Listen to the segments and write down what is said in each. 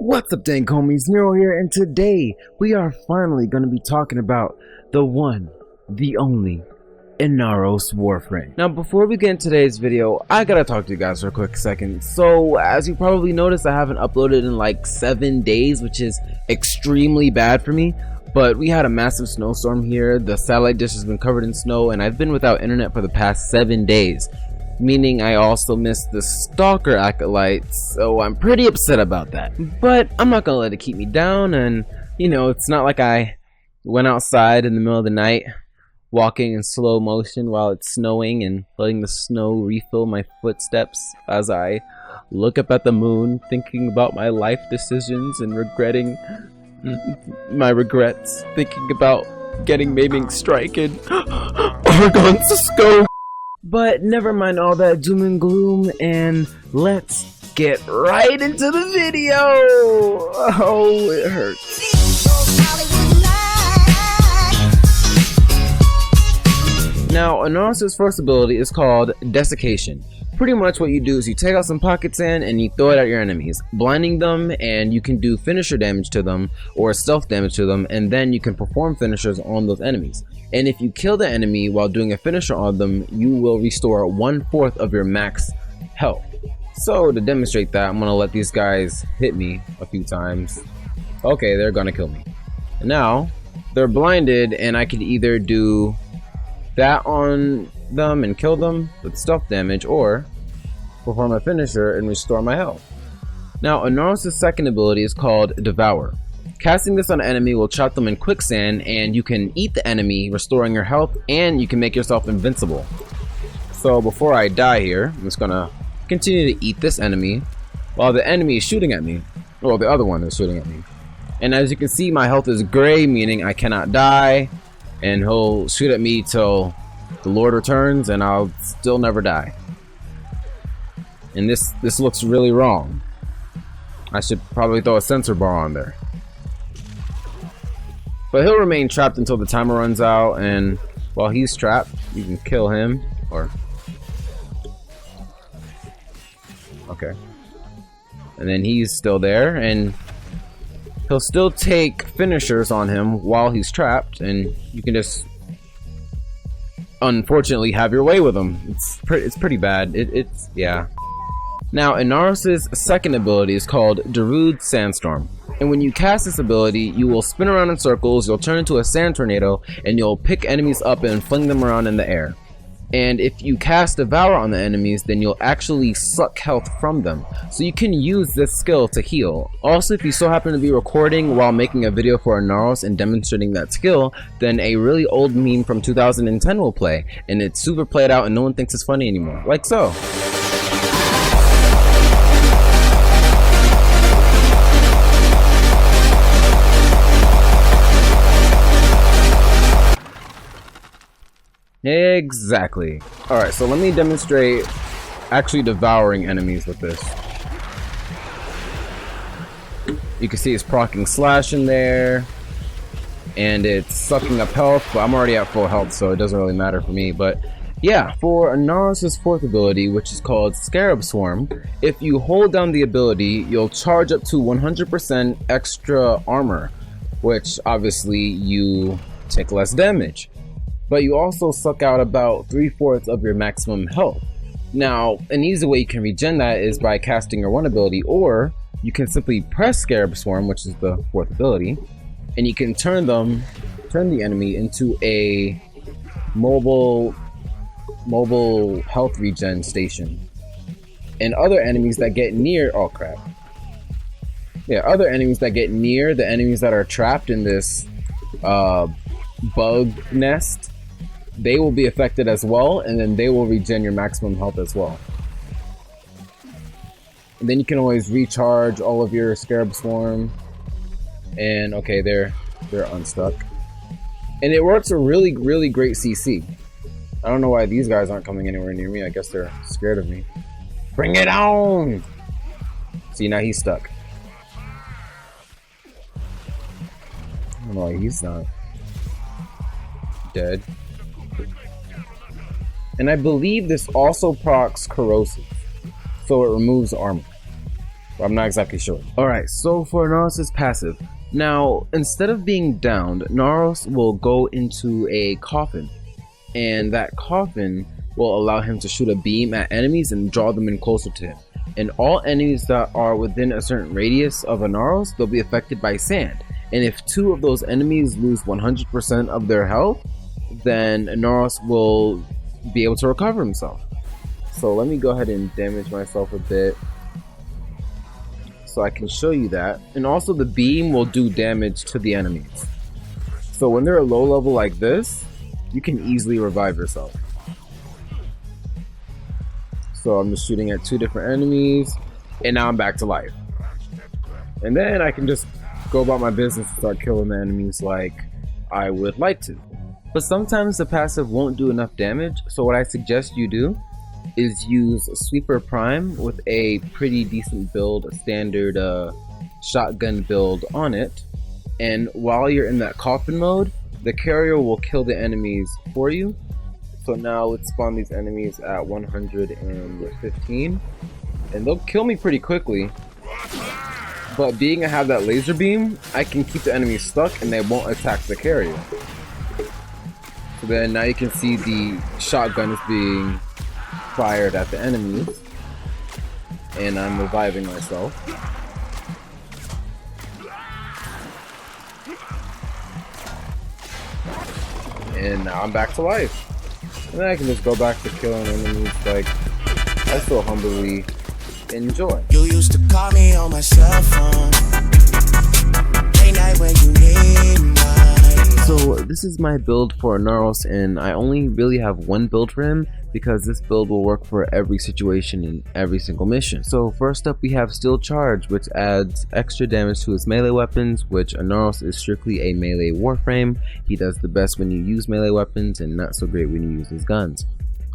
What's up, Dank homies? Nero here, and today we are finally going to be talking about the one, the only Inaros Warframe. Now, before we get into today's video, I gotta talk to you guys for a quick second. So, as you probably noticed, I haven't uploaded in like 7 days, which is extremely bad for me. But we had a massive snowstorm here. The satellite dish has been covered in snow, and I've been without internet for the past 7 days. Meaning I also missed the Stalker acolytes, so I'm pretty upset about that. But I'm not gonna let it keep me down, and you know, it's not like I went outside in the middle of the night walking in slow motion while it's snowing and letting the snow refill my footsteps as I look up at the moon, thinking about my life decisions and regretting my regrets, thinking about getting MemeSageZ and Oregon's scope. But never mind all that doom and gloom, and let's get right into the video. Oh, it hurts. Now, Inaros' first ability is called Desiccation. Pretty much what you do is you take out some pocket sand and you throw it at your enemies, blinding them, and you can do finisher damage to them or stealth damage to them, and then you can perform finishers on those enemies. And if you kill the enemy while doing a finisher on them, you will restore 1/4 of your max health. So to demonstrate that, I'm gonna let these guys hit me a few times. Okay, they're gonna kill me. And now they're blinded, and I could either do that on them and kill them with stealth damage, or perform a finisher and restore my health. Now, Inaros' second ability is called Devour. Casting this on an enemy will trap them in quicksand, and you can eat the enemy, restoring your health, and you can make yourself invincible. So before I die here, I'm just gonna continue to eat this enemy while the enemy is shooting at me. Well, the other one is shooting at me. And as you can see, my health is gray, meaning I cannot die, and he'll shoot at me till the Lord returns, and I'll still never die. And this looks really wrong. I should probably throw a sensor bar on there. But he'll remain trapped until the timer runs out, and while he's trapped, you can kill him, or... Okay. And then he's still there, and he'll still take finishers on him while he's trapped, and you can just unfortunately have your way with him. It's pretty bad. It's yeah. Now, Inaros' second ability is called Darude Sandstorm. And when you cast this ability, you will spin around in circles, you'll turn into a sand tornado, and you'll pick enemies up and fling them around in the air. And if you cast Devour on the enemies, then you'll actually suck health from them. So you can use this skill to heal. Also, if you so happen to be recording while making a video for Inaros and demonstrating that skill, then a really old meme from 2010 will play. And it's super played out and no one thinks it's funny anymore. Like so. Exactly. Alright, so let me demonstrate actually devouring enemies with this. You can see it's proccing slash in there, and it's sucking up health, but I'm already at full health, so it doesn't really matter for me. But yeah, for Inaros' fourth ability, which is called Scarab Swarm, if you hold down the ability, you'll charge up to 100% extra armor, which obviously you take less damage. But you also suck out about 3/4 of your maximum health. Now, an easy way you can regen that is by casting your one ability, or you can simply press Scarab Swarm, which is the fourth ability, and you can turn the enemy into a mobile health regen station. And other enemies that get near, oh crap. Yeah, other enemies that get near the enemies that are trapped in this bug nest, they will be affected as well, and then they will regen your maximum health as well. And then you can always recharge all of your Scarab Swarm, and okay, they're unstuck. And it works a really great CC. I don't know why these guys aren't coming anywhere near me. I guess they're scared of me. Bring it on! See, now he's stuck. I don't know why he's not dead. And I believe this also procs corrosive, so it removes armor. I'm not exactly sure. Alright, so for Inaros' passive. Now, instead of being downed, Inaros will go into a coffin. And that coffin will allow him to shoot a beam at enemies and draw them in closer to him. And all enemies that are within a certain radius of Inaros, they'll be affected by sand. And if 2 of those enemies lose 100% of their health, then Inaros will be able to recover himself. So let me go ahead and damage myself a bit so I can show you that. And also the beam will do damage to the enemies. So when they're a low level like this, you can easily revive yourself. So I'm just shooting at 2 different enemies, and now I'm back to life. And then I can just go about my business and start killing the enemies like I would like to. But sometimes the passive won't do enough damage, so what I suggest you do is use Sweeper Prime with a pretty decent build, a standard shotgun build on it. And while you're in that coffin mode, the carrier will kill the enemies for you. So now let's spawn these enemies at 115, and they'll kill me pretty quickly. But being I have that laser beam, I can keep the enemies stuck and they won't attack the carrier. So then now you can see the shotgun is being fired at the enemies, and I'm reviving myself. And now I'm back to life. And then I can just go back to killing enemies like I so humbly enjoy. You used to call me on my cell phone. Late night when you need my... So this is my build for Inaros, and I only really have one build for him because this build will work for every situation in every single mission. So first up we have Steel Charge, which adds extra damage to his melee weapons, which Inaros is strictly a melee warframe. He does the best when you use melee weapons and not so great when you use his guns.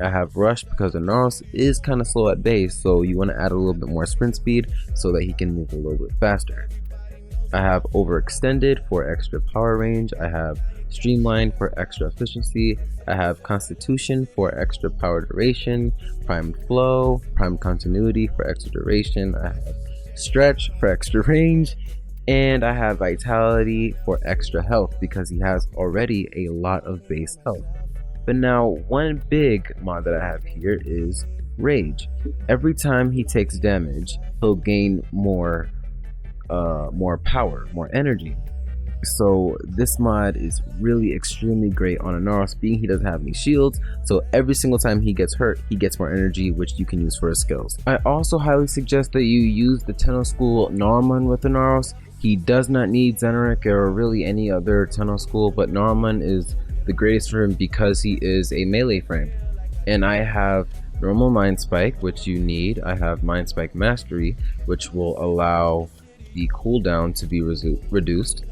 I have Rush because Inaros is kind of slow at base, so you want to add a little bit more sprint speed so that he can move a little bit faster. I have Overextended for extra power range. I have Streamline for extra efficiency. I have Constitution for extra power duration, Primed Flow, Primed Continuity for extra duration. I have Stretch for extra range, and I have Vitality for extra health because he has already a lot of base health. But now one big mod that I have here is Rage. Every time he takes damage, he'll gain more power, more energy. So this mod is really extremely great on Inaros, being he doesn't have any shields, so every single time he gets hurt, he gets more energy, which you can use for his skills. I also highly suggest that you use the Tenno School Naruman with Inaros. He does not need Zenerik or really any other Tenno School, but Naruman is the greatest for him because he is a melee frame. And I have normal Mind Spike, which you need. I have Mind Spike Mastery, which will allow the cooldown to be reduced.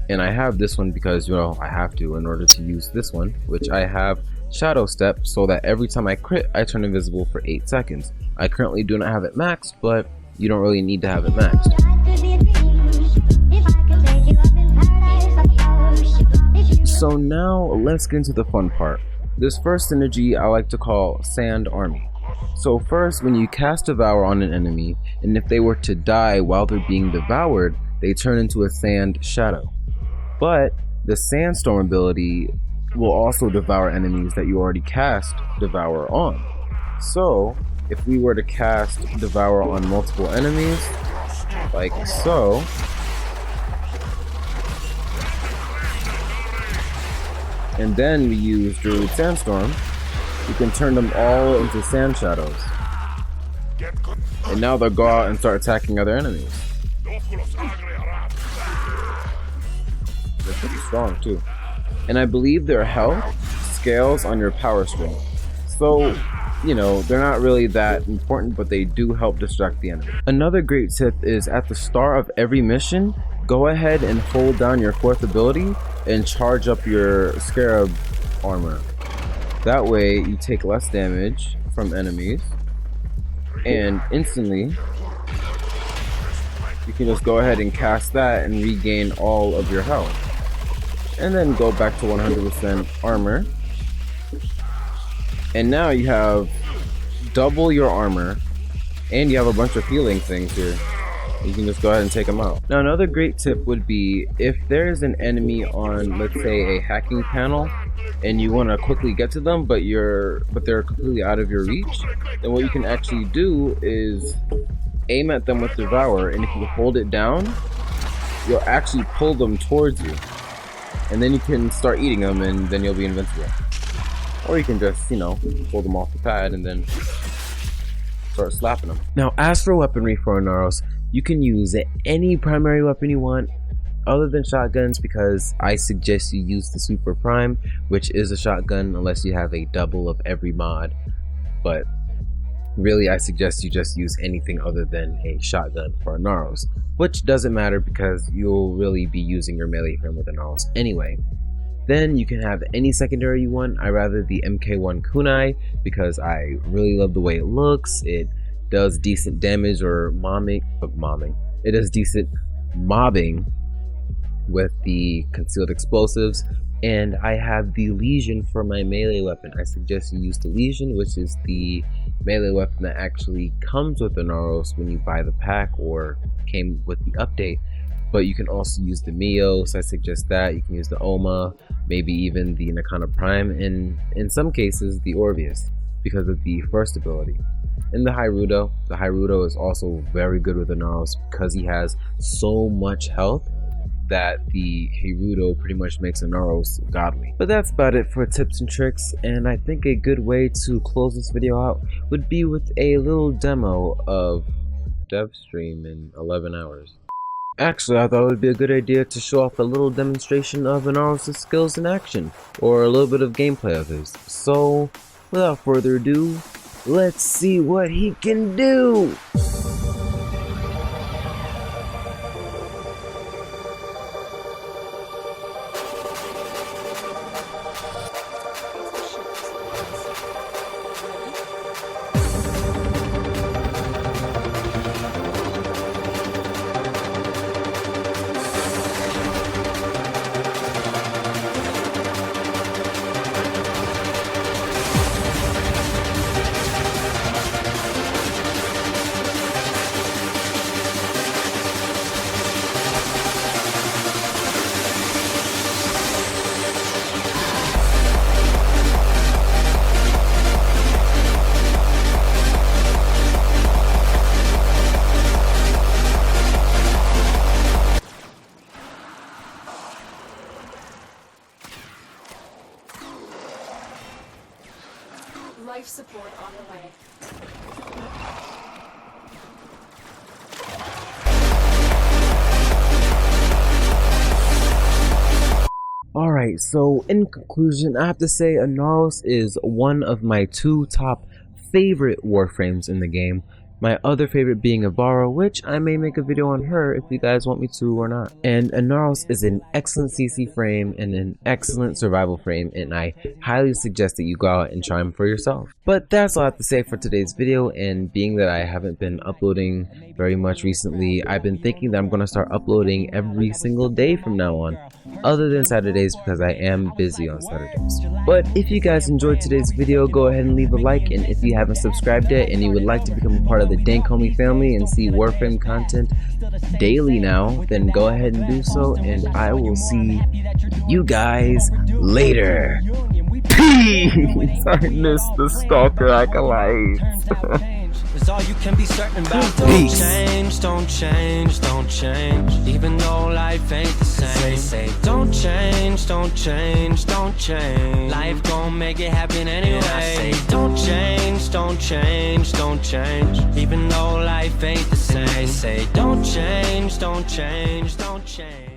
And I have this one because, you know, I have to in order to use this one, which I have Shadow Step, so that every time I crit, I turn invisible for 8 seconds. I currently do not have it maxed, but you don't really need to have it maxed. So now let's get into the fun part. This first synergy I like to call Sand Army. So first, when you cast Devour on an enemy, and if they were to die while they're being devoured, they turn into a Sand Shadow. But the Sandstorm ability will also devour enemies that you already cast Devour on. So if we were to cast Devour on multiple enemies, like so, and then we use Druid Sandstorm, you can turn them all into Sand Shadows. And now they'll go out and start attacking other enemies. They're pretty strong too. And I believe their health scales on your power string. So, you know, they're not really that important, but they do help distract the enemy. Another great tip is at the start of every mission, go ahead and hold down your 4th ability and charge up your Scarab armor. That way you take less damage from enemies, and instantly you can just go ahead and cast that and regain all of your health. And then go back to 100% armor. And now you have double your armor, and you have a bunch of healing things here. You can just go ahead and take them out. Now another great tip would be if there is an enemy on, let's say, a hacking panel, and you want to quickly get to them, but they're completely out of your reach, then what you can actually do is aim at them with Devour, and if you hold it down, you'll actually pull them towards you, and then you can start eating them, and then you'll be invincible. Or you can just, you know, pull them off the pad and then start slapping them. Now, as for weaponry for Inaros, you can use any primary weapon you want other than shotguns, because I suggest you use the Super Prime, which is a shotgun unless you have a double of every mod. But really, I suggest you just use anything other than a shotgun for Inaros, which doesn't matter because you'll really be using your melee frame with Inaros anyway. Then you can have any secondary you want. I rather the MK1 kunai because I really love the way it looks. It does decent damage or it does decent mobbing with the concealed explosives. And I have the Legion for my melee weapon. I suggest you use the Legion, which is the melee weapon that actually comes with Inaros when you buy the pack or came with the update. But you can also use the Mios, I suggest that. You can use the Oma, maybe even the Nakana Prime, and in some cases the Orbius because of the first ability. And the Hyrudo is also very good with Inaros because he has so much health that the Hyrudo pretty much makes Inaros godly. But that's about it for tips and tricks, and I think a good way to close this video out would be with a little demo of DevStream in 11 hours. Actually, I thought it would be a good idea to show off a little demonstration of Inaros' skills in action, or a little bit of gameplay of his. So, without further ado, let's see what he can do! Life support on the way. Alright, so in conclusion, I have to say Inaros is one of my two top favorite Warframes in the game. My other favorite being Ibarra, which I may make a video on her if you guys want me to or not. And Inaros is an excellent CC frame and an excellent survival frame, and I highly suggest that you go out and try them for yourself. But that's all I have to say for today's video, and being that I haven't been uploading very much recently, I've been thinking that I'm going to start uploading every single day from now on, other than Saturdays because I am busy on Saturdays. But if you guys enjoyed today's video, go ahead and leave a like, and if you haven't subscribed yet and you would like to become a part of the Dank family and see Warframe content daily now, then go ahead and do so, and I will see you guys later. Peace! I missed the Stalker acolytes. Is all you can be certain about. Don't change, don't change, don't change. Even though life ain't the same. Say, don't change, don't change, don't change. Life gon' make it happen anyway. And I say, don't change, don't change, don't change. Even though life ain't the same. Say, don't change, don't change, don't change.